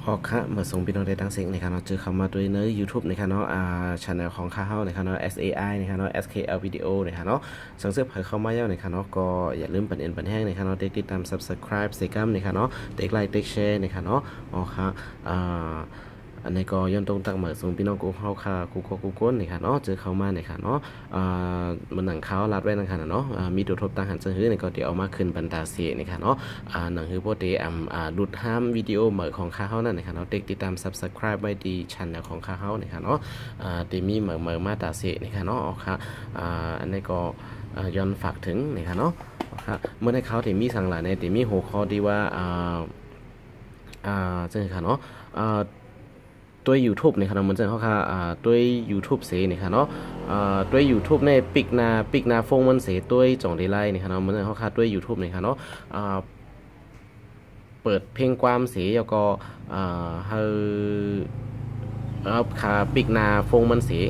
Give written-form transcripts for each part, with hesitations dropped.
ออกค่ะเมื่อส่งพี่น้องได้ตั้งเสียงในการเราเจอคำมาด้วยเนื้อ YouTube ในการเนาะchannel ของข้าเฮาในการเนาะ SAI ในการเนาะ SKL Video ในการเนาะสังเสริมเผยเข้ามาเยอะในการเนาะก็อย่าลืมปั่นเอ็นปั่นแห้งในการเนาะติดตาม Subscribe เซกัมในการเนาะไลค์แชร์ในการเนาะออกค่ะอันนี้ก็ย้อนตรงตั้งเหมือนส่งพี่น้องกูเข้าค่ะกูก้นในค่ะเนาะเจอเข้ามาในค่ะเนาะมันหนังเขารัดไว้ในค่ะเนาะมีตัวทบต่างหันเจอหื้อในก็เดี๋ยวเอามาขึ้นบรรดาเสียในค่ะเนาะหนังหื้อโปรตีหลุดห้ามวิดีโอเหมือนของข้าเฮานั่นในค่ะเนาะติดตาม Subscribe ไว้ดีช่องของข้าเฮาในค่ะเนาะตีมีเหมือนมาตาเสียในค่ะเนาะค่ะอันนี้ก็ย้อนฝากถึงในค่ะเนาะค่ะเมื่อในเขาที่มีสั่งหลายในที่มีหัวข้อดีว่าเจอค่ะเนาะด้วย YouTube นี่ครับมันจะเขาค่ะด้วย YouTube เสียนี่ครับเนาะด้วย YouTube ในปิกนาฟงมันเสียด้วยจ่องได้ไล่นี่ครับเนาะมันจะเขาค่ะด้วย YouTube นี่ครับเนาะเปิดเพลงความเสียแล้วก็เฮาค่ะปิกนาฟงมันเสีย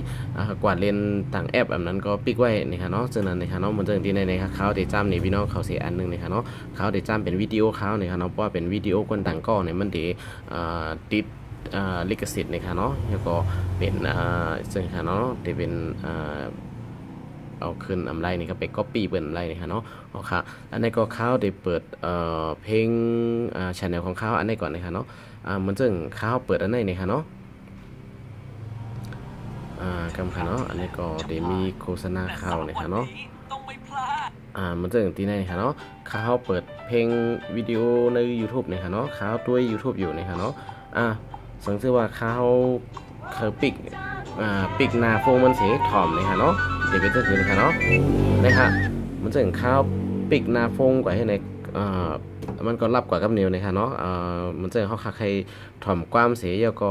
กว่าเล่นต่างแอปแบบนั้นก็ปิกไว้นี่ค่ะเนาะฉะนั้นนี่ค่ะเนาะมันจะที่ในเขาได้จ้ำนี่พี่น้องเขาเสียอันนึงนี่ค่ะเนาะเขาได้จ้ำเป็นวิดีโอเขานี่ค่ะเนาะเพราะว่าเป็นวิดีโอคนต่างก็เนี่ยมันได้ติดลิขสิทธิ์นะคะเนาะแล้วก็เป็นซึ่งค่ะเนาะจะเป็นเอาขึ้นอำไรนี่ก็ไปก๊อปปี้เปิดอำไรนี่ค่ะเนาะค่ะอันนี้ก็เขาได้เปิดเพลงchannel ของเขาอันนี้ก่อนนะคะเนาะมันซึ่งเขาเปิดอันนี้นี่ค่ะเนาะกำค่ะเนาะอันนี้ก็ได้มีโฆษณาข่าวนี่ค่ะเนาะมันจะอย่างที่ไหนค่ะเนาะเขาเปิดเพลงวิดีโอใน YouTube นี่ค่ะเนาะเขาด้วย YouTube อยู่นี่ค่ะเนาะสังเกตว่าเขาปิกนาโฟมันเสียถ่อมเลยค่ะเนาะเดี๋ยวไปตัวอื่นค่ะเนาะนะคะมันจะเห็นข้าวปิกนาโฟงกว่าให้ในมันก็รับกว่ากับเนียวนะคะเนาะมันจะเขาคาใครถ่อมความเสียแล้วก็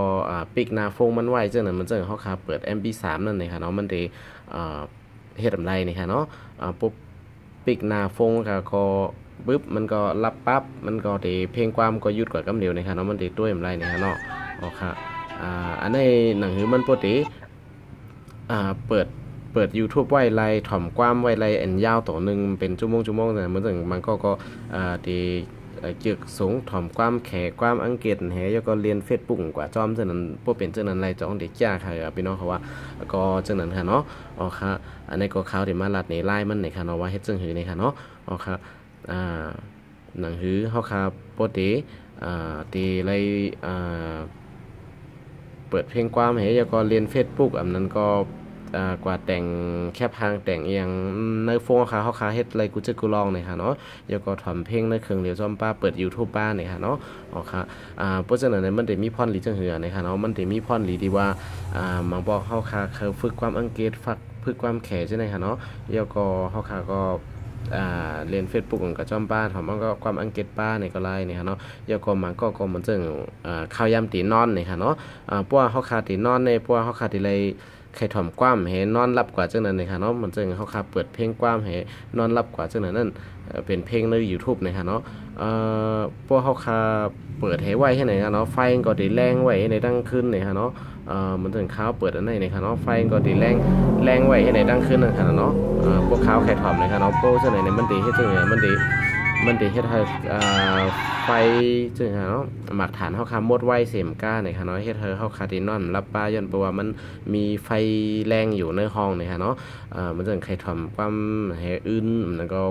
ปิกนาโฟงมันไหวเจ้านั้นมันจะเขาคาเปิด MP3 นั่นเลยค่ะเนาะมันได้เฮ็ดอะไรนี่ค่ะเนาะปุ๊บปิกนาโฟงก็ปึ๊บมันก็รับปั๊บมันก็ได้เพลงความก็ยุดกว่ากับเนียวนะคะเนาะมันได้ด้วยอะไรนี่ค่ะเนาะอ๋อค่ะอันในหนังหือมันปกติเปิด YouTube ไว้ไล่ถ่อมความไว้ไล่อันยาวต่อหนึ่งเป็นชั่วโมงนะเหมือนถึงมันก็ที่จึกสูงถ่อมความแขกความอังกฤษแหแล้วก็เรียนเฟซบุ๊กกว่าจอมเจ้านั้นพวกเป็นเจ้านั้นไรจองเด็กจ้าค่ะพี่น้องเขาว่าก็เจ้านั้นค่ะเนาะอ๋อค่ะอันนี้ก็เขาที่มาลัดในไล่มันในค่ะเนาะว่าเฮ็ดจังหือในค่ะเนาะอ๋อค่ะหนังหือเฮาค่ะปกติที่ไรเปิดเพลงความเฮ้ยก็เรียน Facebook อันนั้นก็กว่าแต่งแคบหางแต่งเอียงในโฟนเขาเฮ็ดอะไรกูจะกูลองเนี่ยค่ะเนาะแล้วก็ทำเพลงในเครื่องเดียวจอมป้าเปิด YouTube ป้าเนี่ยค่ะเนาะอ๋อค่ะเพราะฉะนั้นมันได้มีพรหลีจังเหือเนี่ยค่ะเนาะมันได้มีพรหลีที่ว่ามังบอกเขาเขาฝึกความอังกฤษฝึกความแข็งใช่ไหมค่ะเนาะแล้วก็เขาก็เรียน Facebook ของกระจอมป้าทำมันก็ความอังกฤษป้าเนี่ยก็ไล่เนี่ยค่ะเนาะยาก็มันก็มันจึงข้าวยำตีนอนเนี่ยค่ะเนาะพวกเขาขาตีนอนในพวกเขาขาตีเลยใครถ่อมกว้ามเห็นนอนรับกว่าจังนั้นเลยค่ะเนาะมันจึงเขาขาเปิดเพลงกว้ามเห็นนอนรับกว่าจังนั้นนั่นเป็นเพลงใน YouTube เนี่ยค่ะเนาะพวกเขาขาเปิดให้ไว้ให้ไหนค่ะเนาะไฟก็ตีแรงไว้ในตั้งขึ้นเนี่ยค่ะเนาะมันถึงข้าวเปิดอันไหนเนี่ยค่ะเนาะไฟก็ตีแรงไว้ให้ไหนตั้งขึ้นนั่นค่ะเนาะพวกข้าวไข่ถ่อมเลยค่ะเนาะพวกจังไหนเนี่ยมันตีให้จังเนี่ยมันตีเฮ็ดให้ไฟจังเนาะหมักฐานเฮาคามดไว้เสมก้าเนี่ยค่ะเนาะเฮ็ดให้เฮาคาตินอนรับป้าย้อนเพราะว่ามันมีไฟแรงอยู่ในห้องเนี่ยค่ะเนาะมันจังไข่ถ่อมความแห่อื่นแล้วก็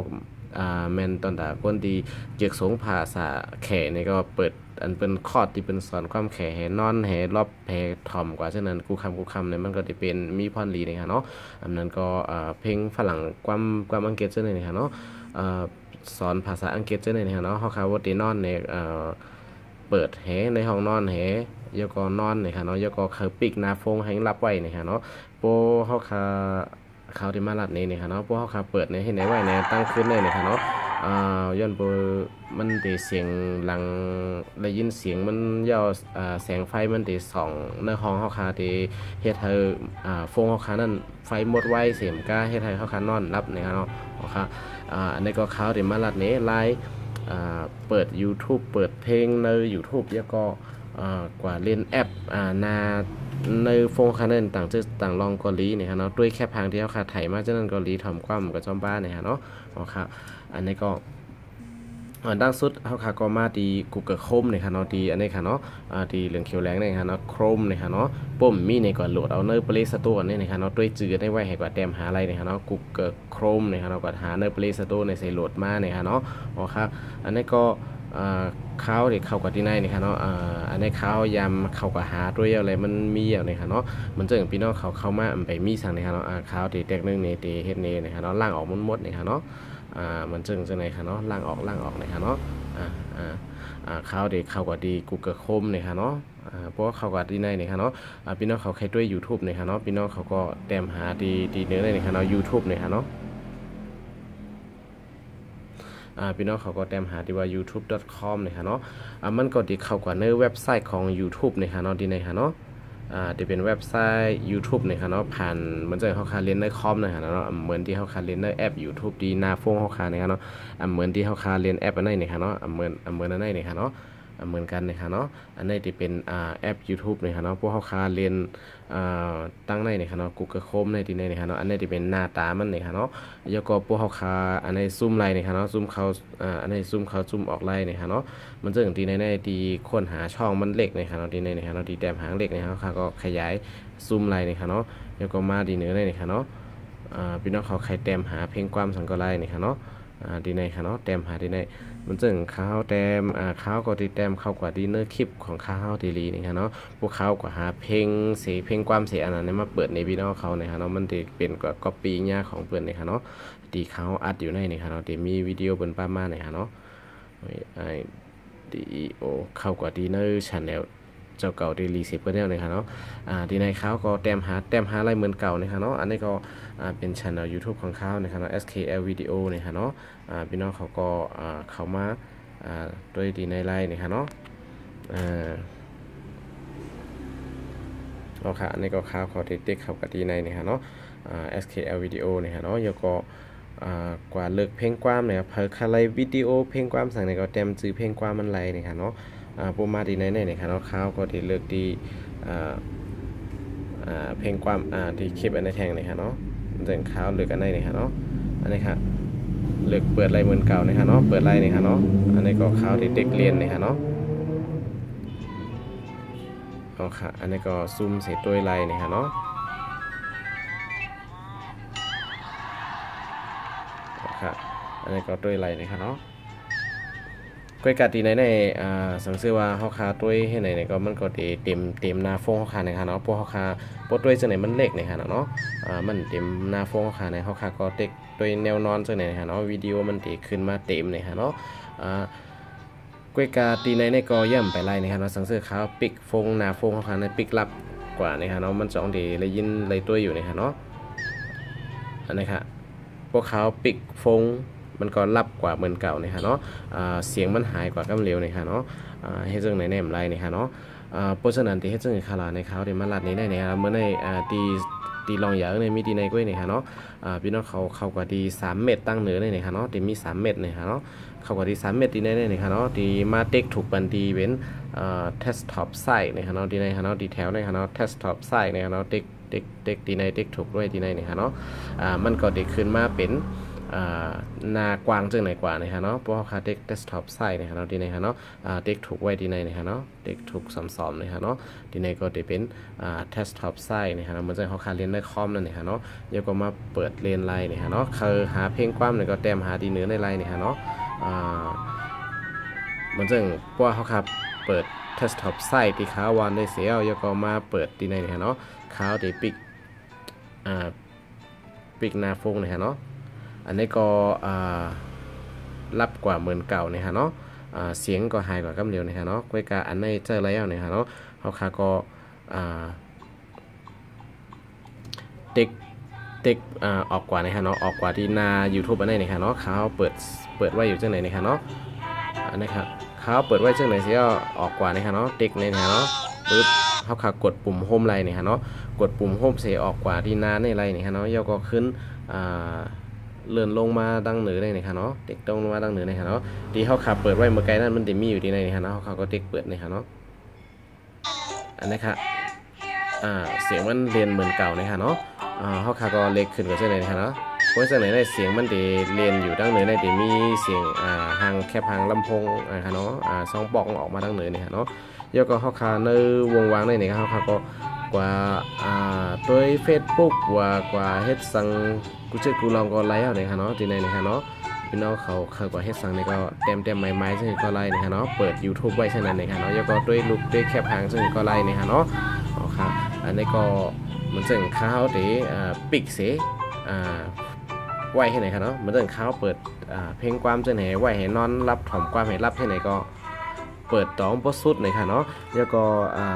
แม่นตอนตาคนที่เกี่ยวสงภาษาแขนี่ก็เปิดอันเป็นคอร์ดที่เป็นสอนความแขแห่นอนแห่รอบแห่ถ่อมกว่าฉะนั้นกูคำเนี่ยมันก็จะเป็นมีพรลีนี่ค่ะเนาะอันนั้นก็เพลงฝรั่งความอังกฤษจังได๋นี่ค่ะเนาะสอนภาษาอังกฤษจังได๋นี่ค่ะเนาะเฮาคาว่าที่นอนเนี่ยเปิดแห่ในห้องนอนแห่ยก็นอนนี่ค่ะเนาะยก็คือปิกหน้าฟงให้รับไว้นี่ค่ะเนาะโปเฮาคาเขาที่มาลัดนี่ค่ะเนาะพวกเขาเปิดในให้ไหนไว้ในตั้งขึ้นเลยนี่ค่ะเนาะย้อนโปมันได้เสียงหลังได้ยินเสียงมันย่อแสงไฟมันได้ส่องในห้องเขาคาที่เฮ็ดให้ฟงเขาคานั่นไฟหมดไว้เสียมก้าเฮ็ดให้เขาคานอนรับนี่ค่ะเนาะค่ะอันนี้ก็เขาที่มาลัดนี้ไลฟ์เปิด YouTube เปิดเพลงใน YouTube แล้วก็กว่าเล่นแอปนาในโฟนคันเนนต่างลองเกาหลีเนี่ยครับเนาะด้วยแค่พังที่เขาขาไถมาจากนั้นเกาหลีทำความกับจอมบ้านเนี่ยครับเนาะอ๋อครับอันนี้ก็ ดังสุดเขาค่ะก็มาดี Google Chrome เนี่ยค่ะเนาะดีอันนี้ค่ะเนาะดีเหลืองเขียวแรงเนี่ยค่ะเนาะ Chrome เนี่ยค่ะเนาะปุ่มมีในก่อนโหลดเอาใน Play Store เนี่ยค่ะเนาะด้วยจืดได้ไว้ให้กว่าแต้มหาอะไรเนี่ยค่ะเนาะ Google Chrome เนี่ยค่ะเนาะก็หาใน Play Store ในใส่โหลดมาเนี่ยค่ะเนาะอ๋อครับอันนี้ก็เขาเด็กเข้ากับที่ไหนเนี่ยค่ะเนาะอันนี้เขายำเข้ากับหาด้วยอะไรมันมีอย่างเนี่ยค่ะเนาะมันจะอย่างพี่น้องเขาเข้ามาไปมีสั่งเนี่ยค่ะเนาะเขาตีแตกนึงเนี่ยตีเฮ็ดเนี่ยค่ะเนาะล่างออกมดๆเนี่ยค่ะเนาะมันจึงจะไหนค่ะเนาะล่างออกนะคะเนาะเข้าดีเข้ากับดี Google Chrome เนี่ยค่ะเนาะเพราะว่าเข้ากับดีในเนี่ยค่ะเนาะพี่น้องเขาใครด้วย YouTube เนี่ยค่ะเนาะพี่น้องเขาก็แต้มหาดีเนื้อในเนี่ยค่ะเนาะ YouTube เนี่ยค่ะเนาะพี่น้องเขาก็แต้มหาที่ว่า youtube.com เนี่ยค่ะเนาะมันก็ดีเข้ากับในเว็บไซต์ของ YouTube เนี่ยค่ะเนาะดีในค่ะเนาะจะเป็นเว็บไซต์ YouTube เนี่ยค่ะเนาะผ่านมันจะเขาคาเรียนในคอมเนี่ยค่ะเนาะเหมือนที่เขาคาเรียนในแอป YouTube ดีหน้าโฟนเขาคาเนี่ยค่ะเนาะเหมือนที่เขาคาเรียนแอปอันไหนเนี่ยค่ะเนาะเหมือนอันไหนเนี่ยค่ะเนาะเหมือนกันเนี่ยค่ะเนาะอันนี้จะเป็นแอป YouTube เนี่ยค่ะเนาะพวกเขาคาเรียนตั้งในเนี่ยค่ะเนาะ Google Chrome ในที่ในเนี่ยค่ะเนาะอันนี้จะเป็นหน้าตามันเนี่ยค่ะเนาะแล้วก็พวกเขาคาอันนี้ซูมไลน์เนี่ยค่ะเนาะซูมเขาอันนี้ซูมเขาซูมออกไลน์เนี่ยค่ะเนาะมันจะอย่างที่ในที่ค้นหาช่องมันเล็กเนี่ยค่ะเนาะที่ในเนี่ยค่ะเนาะที่แต้มหางเล็กเนี่ยเขาก็ขยายซูมไลน์เนี่ยค่ะเนาะแล้วก็มาดีเนื้อเนี่ยค่ะเนาะพี่น้องเขาใครแต้มหาเพลงความสังกัดไลน์เนี่ยค่ะเนาะดีในค่ะเนาะแต้มหาดีในมันจึงข้าวแต้มข้าวก็ตีแต้มเข้ากว่าดีเนอร์คลิปของข้าวดีลีนี่ครับเนาะพวกเขาก็หาเพลงเสียเพลงความเสียอันนั้นมาเปิดในพี่น้องเขาเนี่ยครับเนาะมันจะเป็นก็ก๊อปปี้เนี่ยของเปิดเนี่ยครับเนาะตีเขาอัดอยู่ในนี่ครับเนาะตีมีวิดีโอเป็นป้ามาเนี่ยครับเนาะดีโอเข้ากว่าดีเนอร์ชาแนลเจ้าเก่าดีรีสิบก็แนวเลยครับเนาะดีในเขาก็แต้มหาอะไรเหมือนเก่าเนี่ยครับเนาะอันนี้ก็เป็นช่อง YouTube ของเขาเนี่ยครับเนาะ SKL Video เนี่ยครับเนาะพี่น้องเขาก็เข้ามาด้วยดีในไลน์เนี่ยครับเนาะเอาค่ะอันนี้ก็ข่าวขอติดติ๊กเข้ากับดีในเนี่ยครับเนาะSKL Video เนี่ยครับเนาะแล้วก็กว่าเลิกเพลงความเนี่ยเผยคาไลวิดีโอเพลงความสั่งเนี่ยก็เต็มจื้อเพลงความมันไรเนี่ยครับเนาะปูมาดีในเนี่ยครับเนาะข่าวก็ที่เลิกดีเพลงความที่คลิปอันในแทงเนี่ยครับเนาะเรื่องข่าวเลิกอันในเนี่ยครับเนาะอันนี้ครับเลิกเปิดไลน์เหมือนเก่าเนี่ยครับเนาะเปิดไลน์เนี่ยครับเนาะอันนี้ก็ข่าวที่เด็กเรียนเนี่ยครับเนาะเอาค่ะอันนี้ก็ซูมใส่ตัวไลน์เนี่ยครับเนาะอันนี้ก็ด้วยไรนะครับเนาะกวยกาตีในสังเกตว่าเขาคาด้วยให้ไหนก็มันก็เต็มหน้าโฟงเขาคานะครับเนาะพวกเขาคาพวกด้วยจังไหนมันเล็กนะครับเนาะมันเต็มหน้าโฟงเขาคาในเขาคาก็เต็กด้วยแนวนอนจังไหนนะครับเนาะวิดีโอมันตีขึ้นมาเต็มนะครับเนาะกวยกาตีในก็ย่ำไปไล่นะครับเนาะสังเกตเขาปิกโฟงหน้าโฟงเขาคาในปิกลับกว่านะครับเนาะมัน2ดีเลยยินเลยตัวอยู่นะครับเนาะอันนี้ครับพวกเขาปิกโฟงมันก็รับกว่าเหมือนเก่าเนี่ยฮะเนาะเสียงมันหายกว่ากำเร็วเนี่ยฮะเนาะเฮ็ดจังไหนแนมไรเนี่ยฮะเนาะเพราะฉะนั้นที่เฮ็ดจังคาราในเขาเดี๋ยวมาลัดนี้ได้เนี่ยเมื่อในตีลองอย่างในมีตีในก้อยเนี่ยฮะเนาะพี่น้องเขาเข้ากว่าดี3 เม็ดตั้งเหนือเนี่ยฮะเนาะที่มี3 เม็ดเนี่ยฮะเนาะเข้ากว่าดี3 เม็ดตีในเนี่ยฮะเนาะที่มาเต็กถูกบันดีเว้นเทสท็อปไซด์เนี่ยฮะเนาะตีในฮะเนาะดีแถวเนี่ยฮะเนาะเทสท็อปไซด์เนี่ยฮะเนาะเต็กตีในเต็กถูกด้วยตีในเนี่ยฮะเนาะมันก็เด็กขึ้นมาเป็นหน้ากว้างจังไหนกว่านะฮะเนาะเพราะว่าเด็กเดสก์ท็อปไซส์นะฮะเนาะดีนะฮะเนาะเด็กถูกไว้ดีในนะฮะเนาะเด็กถูกสอมๆนะฮะเนาะดีในก็จะเป็นเดสก์ท็อปไซส์นะฮะมันจะเขาคาเรียนในคอมนั่นนะฮะเนาะเดี๋ยวก็มาเปิดเรียนไลน์นะฮะเนาะคือหาเพลงความเนี่ยก็แต้มหาดีเนื้อในไลน์นะฮะเนาะมันจะเพราะว่าเขาครับเปิดเดสก์ท็อปไซส์ที่เขาวันได้เสียแล้วก็มาเปิดดีในนะฮะเนาะเขาจะปิกหน้าฟงนะฮะเนาะอันนี้ก็รับกว่าเหมือนเก่าเนี่ยฮะเนาะเสียงก็หายกว่ากำเร็วเนี่ยฮะเนาะกวยกาอันนี้เจอแล้วเนี่ยฮะเนาะเขาคาก็เด็กออกกว่าเนี่ยฮะเนาะออกกว่าที่หน้า YouTube อันนี้เนี่ยฮะเนาะเขาเปิดไว้อยู่จังไหนเนี่ยฮะเนาะอันนี้ครับเขาเปิดไว้จังไหนเสียออกกว่าเนี่ยฮะเนาะเด็กเนี่ยฮะเนาะปึ๊บเขาคากดปุ่มโฮมไลน์เนี่ยฮะเนาะกดปุ่มโฮมเสียออกกว่าที่หน้าในไลน์เนี่ยฮะเนาะย่อก็ขึ้นเลื่อนลงมาดังเหนือได้นะครับเนาะเด็กต้องลงมาดังเหนือนะครับเนาะที่เขาขับเปิดไว้เมื่อไกลนั่นมันจะมีอยู่ที่ไหนนะครับเนาะเขาก็เด็กเปิดนะครับเนาะอันนี้ครับเสียงมันเรียนเหมือนเก่านะครับเนาะเขาขับก็เล็กขึ้นกว่าเช่นไรนะครับเนาะ เพราะฉะนั้นในเสียงมันเดเรียนอยู่ดังเหนือในเดมีเสียงหางแคบหางลำโพงค่ะเนาะซองปองออกมาดังเหนือเนี่ยเนาะยกก็เขาคาในวงวางในนี่ครับเขาก็กว่าตัวเฟซบุ๊กกว่าเฮ็ดสังกูเจอกูลองก็ไลฟ์เอาเนี่ยค่ะเนาะที่ในนี่ค่ะเนาะพี่น้องเขากว่าเฮ็ดสังนี่ก็เต็มไม้ซึ่งก็ไลฟ์เนี่ยค่ะเนาะเปิด YouTube ไว้เช่นนั้นเนี่ยค่ะเนาะยกก็ด้วยลุกด้วยแคบหางซึ่งก็ไลฟ์เนี่ยค่ะเนาะอ๋อค่ะอันนี้ก็มันซึ่งข้าวเดปิกเสไหวให้ไหนครับเนาะเหมือนเรื่องข้าวเปิดเพลงความเจนไหนไหวให้นอนรับถ่อมความให้รับให้ไหนก็เปิดตองบดสุดหน่อยค่ะเนาะแล้วก็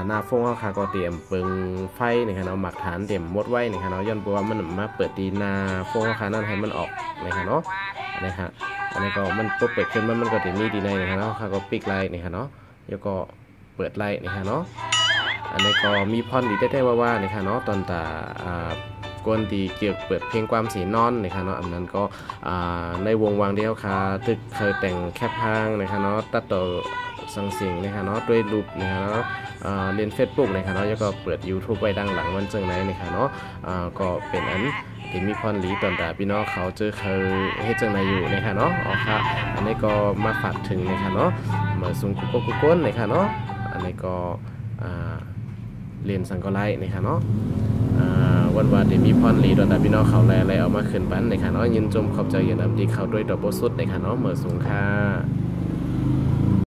หน้าฟงเขาค่ะก็เตรียมเปิงไฟหน่อยค่ะเนาะหมักฐานเตรียมมดไว้หน่อยค่ะเนาะย้อนบัวมันมาเปิดดีหน้าฟงเขาค่ะนั่นให้มันออกหน่อยค่ะเนาะอันนี้ค่ะอันนี้ก็มันปุ๊บเปิดขึ้นมันก็จะมีดีในหน่อยค่ะเนาะค่ะก็ปิกไลท์หน่อยค่ะเนาะแล้วก็เปิดไลท์หน่อยค่ะเนาะอันนี้ก็มีพรดีได้ว่าหน่อยค่ะเนาะตอนตากวนดีเกี่ยวเปิดเพลงความสีนอนนะครับเนาะอันนั้นก็ในวงวางเดียวค่ะตึกเคยแต่งแคปพางนะครับเนาะตัดต่อสังสิงนะครับเนาะด้วยรูปนะครับเนาะเรียน Facebook นะครับเนาะแล้วก็เปิด YouTube ไว้ดังหลังวันจังไหนนะครับเนาะก็เป็นอันที่มีพรหลีตอนตาพี่น้องเขาเจอเคยให้จังไหนอยู่นะครับเนาะอ๋อค่ะอันนี้ก็มาฝากถึงนะครับเนาะมาส่งกุ๊กก้นนะครับเนาะอันนี้ก็เรียนสังกไลนะครับเนาะวันเดมีพรลีดอนดาพี่น้องเขาแลเอามาขึ้นปันในค่ะเนาะยินจมขอบใจอย่างน้ำดีเขาด้วยดอกโบสุดในค่ะเนาะเหมือสูงค่ะ